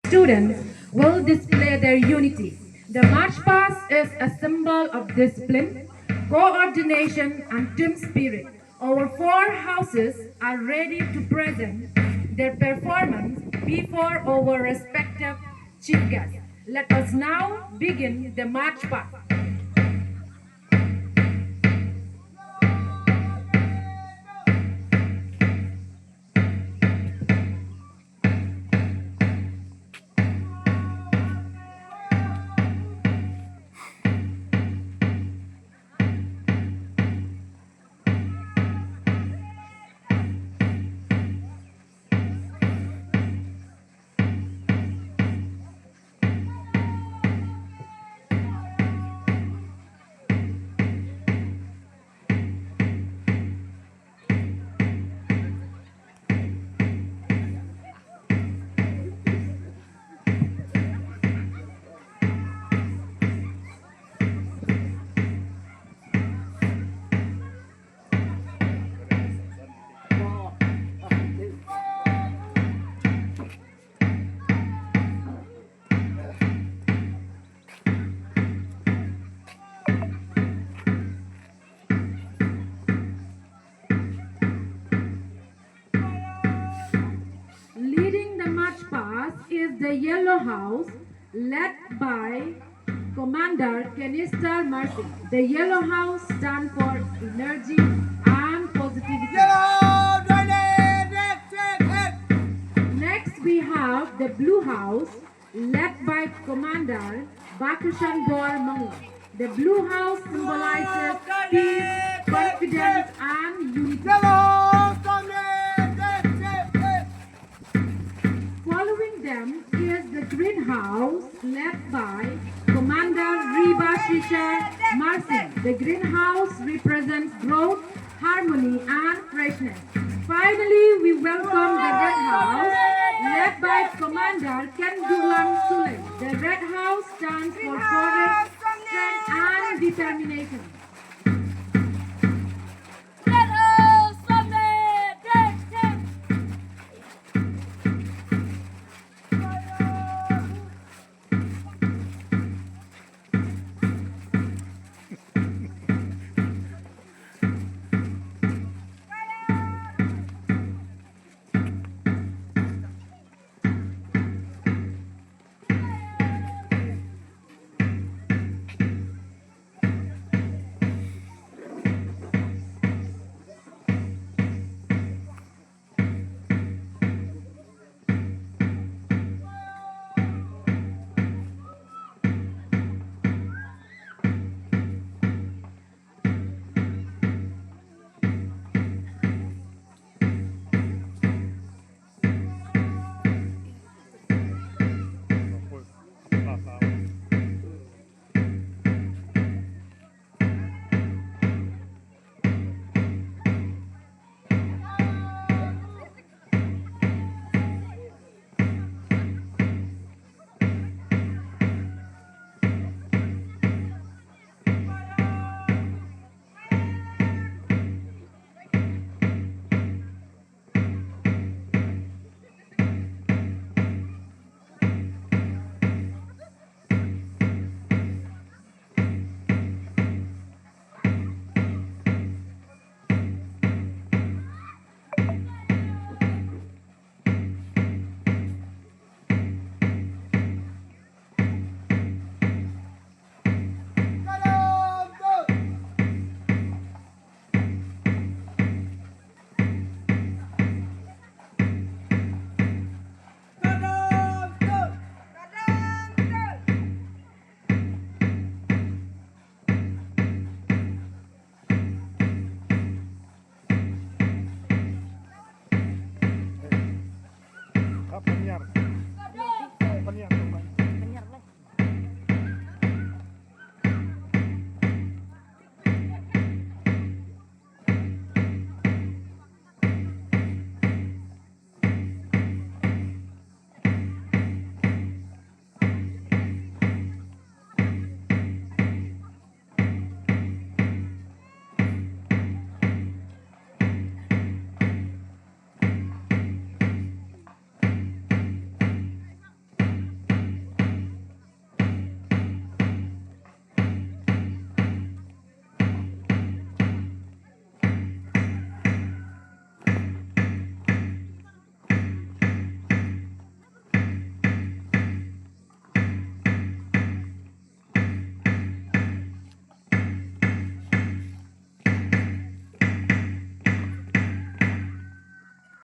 students will display their unity. The March Past is a symbol of discipline, coordination, and team spirit. Our four houses are ready to present their performance before our respective chief guests. Let us now begin the March Past. Leading the march past is the Yellow House, led by Commander Canister Mercy. The Yellow House stands for energy and positivity. Yellow, red, check, head. Next, we have the Blue House, led by Commander Bakushan Bor Mangu. The Blue House symbolizes peace, confidence, and unity. Yellow, check, head. Following them is the Green House, led by Commander Riba Shisha Marsin. The Green House represents growth, harmony, and freshness. Finally, we welcome the Red House, led by Commander Kendulang Sule. The Red House stands for courage, strength, and determination. Caminhar.